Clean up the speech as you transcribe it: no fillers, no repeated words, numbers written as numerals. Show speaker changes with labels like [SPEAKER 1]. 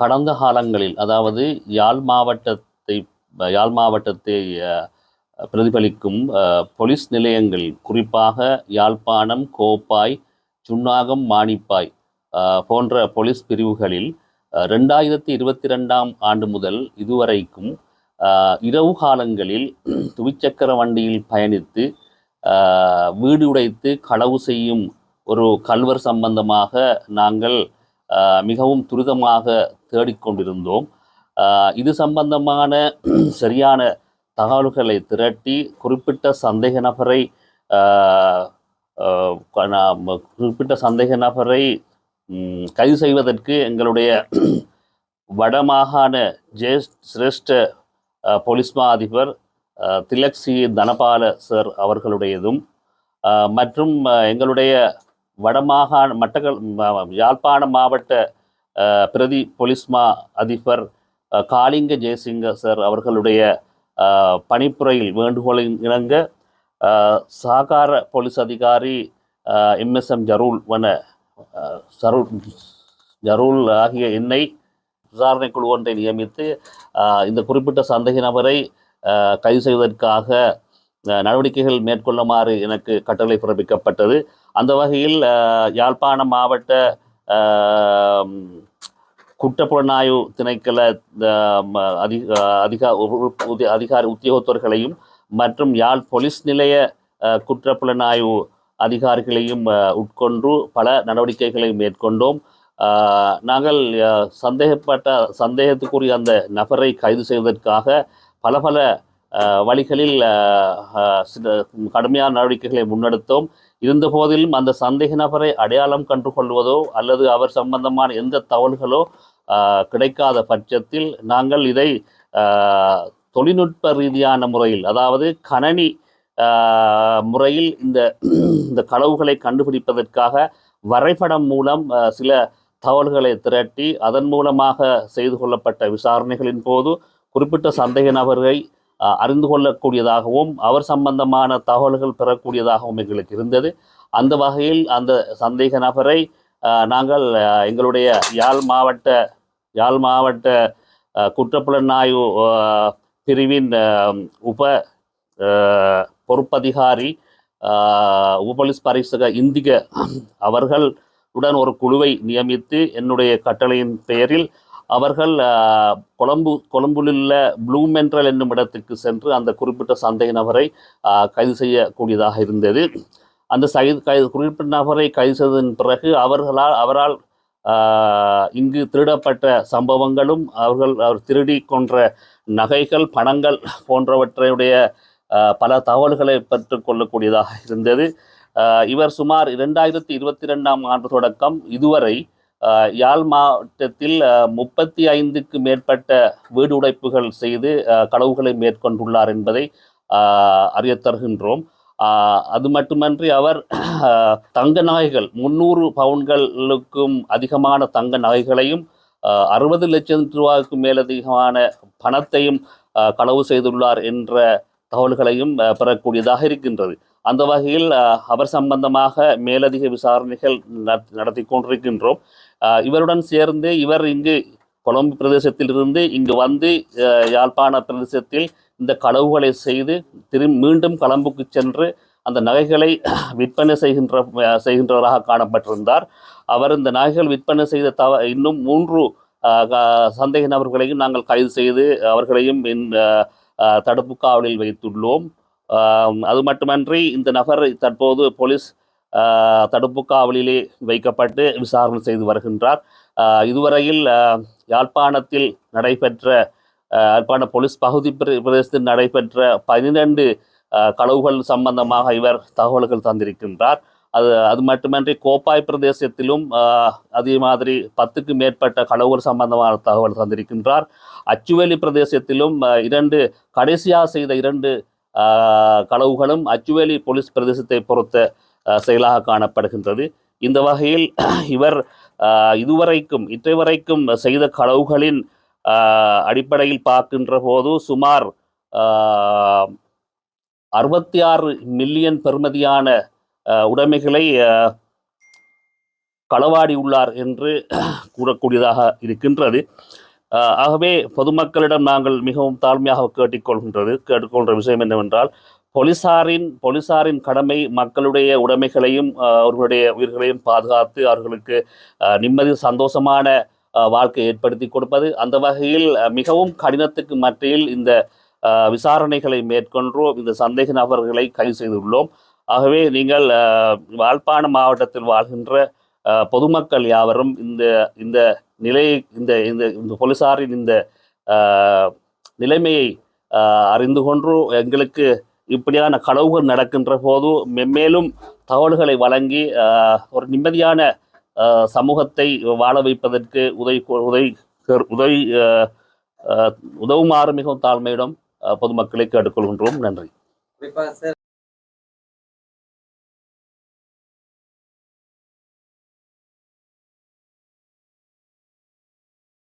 [SPEAKER 1] கடந்த காலங்களில் அதாவது யாழ் மாவட்டத்தை பிரதிபலிக்கும் போலீஸ் நிலையங்களில் குறிப்பாக யாழ்ப்பாணம், கோப்பாய், சுன்னாகம், மானிப்பாய் போன்ற போலீஸ் பிரிவுகளில் 2022ஆம் ஆண்டு முதல் இதுவரைக்கும் இரவு காலங்களில் துவிச்சக்கர வண்டியில் பயணித்து வீடு உடைத்து களவு செய்யும் ஒரு கள்வர் சம்பந்தமாக நாங்கள் மிகவும் துரிதமாக தேடிக்கொண்டிருந்தோம். இது சம்பந்தமான சரியான தகவல்களை திரட்டி குறிப்பிட்ட சந்தேக நபரை கைது செய்வதற்கு எங்களுடைய வடமாகாண சிரேஷ்ட போலீஸ் மா அதிபர் திலக் சி தனபால சார் அவர்களுடையதும் மற்றும் எங்களுடைய யாழ்ப்பாண மாவட்ட பிரதி போலீஸ் மா அதிபர் காளிங்க ஜெயசிங்க சார் அவர்களுடைய பணிப்புரையில் வேண்டுகோளின் இணங்க சஹகார போலீஸ் அதிகாரி MSM ஜரூல் ஆகிய என்னை விசாரணை குழு ஒன்றை நியமித்து இந்த குறிப்பிட்ட சந்தேக நபரை கைது செய்வதற்காக நடவடிக்கைகள் மேற்கொள்ளுமாறு எனக்கு கட்டளை பிறப்பிக்கப்பட்டது. அந்த வகையில் யாழ்ப்பாண மாவட்ட குற்றப்புலனாய்வு திணைக்கள அதிகாரி உத்தியோகத்தர்களையும் மற்றும் யாழ் போலீஸ் நிலைய குற்றப்புலனாய்வு அதிகாரிகளையும் உட்கொண்டு பல நடவடிக்கைகளை மேற்கொண்டோம். நாங்கள் சந்தேகத்துக்குரிய அந்த நபரை கைது செய்வதற்காக பல வழிகளில் கடுமையான நடவடிக்கைகளை முன்னெடுத்தோம். இருந்த போதிலும் அந்த சந்தேக நபரை அடையாளம் கண்டு கொள்வதோ அல்லது அவர் சம்பந்தமான எந்த தகவல்களோ கிடைக்காத பட்சத்தில் நாங்கள் இதை தொழில்நுட்ப ரீதியான முறையில், அதாவது கணனி முறையில் இந்த களவுகளை கண்டுபிடிப்பதற்காக வரைபடம் மூலம் சில தகவல்களை திரட்டி அதன் மூலமாக செய்து கொள்ளப்பட்ட விசாரணைகளின் போது குறிப்பிட்ட சந்தேக நபரை அறிந்து கொள்ளக்கூடியதாகவும் அவர் சம்பந்தமான தகவல்கள் பெறக்கூடியதாகவும் எங்களுக்கு இருந்தது. அந்த வகையில் அந்த சந்தேக நபரை நாங்கள் எங்களுடைய யாழ் மாவட்ட குற்றப்புலனாய்வு பிரிவின் உப பொறுப்பதிகாரி உப போலீஸ் பரீட்சக இந்திக அவர்களுடன் ஒரு குழுவை நியமித்து என்னுடைய கட்டளையின் பெயரில் அவர்கள் கொழும்புள்ள ப்ளூமென்ட்ரல் என்னும் இடத்துக்கு சென்று அந்த குறிப்பிட்ட சந்தேக நபரை கைது செய்யக்கூடியதாக இருந்தது. அந்த குறிப்பிட்ட நபரை கைது செய்ததன் பிறகு அவரால் இங்கு திருடப்பட்ட சம்பவங்களும் அவர் திருடி கொன்ற நகைகள், பணங்கள் போன்றவற்றையுடைய பல தகவல்களை பெற்றுக்கொள்ளக்கூடியதாக இருந்தது. இவர் சுமார் 2022ஆம் ஆண்டு தொடக்கம் இதுவரை யாழ் மாவட்டத்தில் 35க்கு மேற்பட்ட வீடு உடைப்புகள் செய்து களவுகளை மேற்கொண்டுள்ளார் என்பதை அறிய தருகின்றோம். அது மட்டுமன்றி அவர் தங்க நகைகள் 300 பவுன்களுக்கும் அதிகமான தங்க நகைகளையும் 60 லட்சம் ரூபாய்க்கு மேலதிகமான பணத்தையும் களவு செய்துள்ளார் என்ற தகவல்களையும் பெறக்கூடியதாக இருக்கின்றது. அந்த வகையில் அவர் சம்பந்தமாக மேலதிக விசாரணைகள் நடத்தி கொண்டிருக்கின்றோம். இவருடன் சேர்ந்து இவர் இங்கு கொழும்பு பிரதேசத்திலிருந்து இங்கு வந்து யாழ்ப்பாண பிரதேசத்தில் இந்த களவுகளை செய்து மீண்டும் கொழும்புக்கு சென்று அந்த நகைகளை விற்பனை செய்கின்றவராக காணப்பட்டிருந்தார். அவர் இந்த நகைகள் விற்பனை செய்த இன்னும் 3 சந்தேக நபர்களையும் நாங்கள் கைது செய்து அவர்களையும் தடுப்பு காவலில் வைத்துள்ளோம். அது மட்டுமன்றி இந்த நபர் தற்போது போலீஸ் தடுப்பு காவலிலே வைக்கப்பட்டு விசாரணை செய்து வருகின்றார். இதுவரையில் யாழ்ப்பாணத்தில் யாழ்ப்பாண போலீஸ் பகுதி பிரதேசத்தில் நடைபெற்ற 12 களவுகள் சம்பந்தமாக இவர் தகவல்கள் தந்திருக்கின்றார். அது மட்டுமன்றி கோப்பாய் பிரதேசத்திலும் அதே மாதிரி 10க்கு மேற்பட்ட களவுகள் சம்பந்தமான தகவல் தந்திருக்கின்றார். அச்சுவேலி பிரதேசத்திலும் கடைசியாக செய்த 2 களவுகளும் அச்சுவேலி போலீஸ் பிரதேசத்தை பொறுத்த செயலாக காணப்படுகின்றது. இந்த வகையில் இவர் இற்றைவரைக்கும் செய்த களவுகளின் அடிப்படையில் பார்க்கின்ற போது சுமார் 66 மில்லியன் பெறுமதியான உடைமைகளை களவாடி உள்ளார் என்று கூறக்கூடியதாக இருக்கின்றது. ஆகவே பொதுமக்களிடம் நாங்கள் மிகவும் தாழ்மையாக கேட்டுக்கொள்கின்ற விஷயம் என்னவென்றால், போலீசாரின் கடமை மக்களுடைய உடைமைகளையும் அவர்களுடைய உயிர்களையும் பாதுகாத்து அவர்களுக்கு நிம்மதி சந்தோஷமான வாழ்க்கை ஏற்படுத்தி கொடுப்பது. அந்த வகையில் மிகவும் கடினத்துக்கு மத்தியில் இந்த விசாரணைகளை மேற்கொண்டு இந்த சந்தேக நபர்களை கைது செய்துள்ளோம். ஆகவே நீங்கள் யாழ்ப்பாண மாவட்டத்தில் வாழ்கின்ற பொதுமக்கள் யாவரும் இந்த இந்த நிலையை இந்த போலீசாரின் இந்த நிலைமையை அறிந்து கொண்டு எங்களுக்கு இப்படியான களவுகள் நடக்கின்ற போது மென்மேலும் தகவல்களை வழங்கி ஒரு நிம்மதியான சமூகத்தை வாழ வைப்பதற்கு உதவுமாறு மிகவும் தாழ்மையிடம் பொதுமக்களை கேட்டுக்கொள்கின்றோம். நன்றி.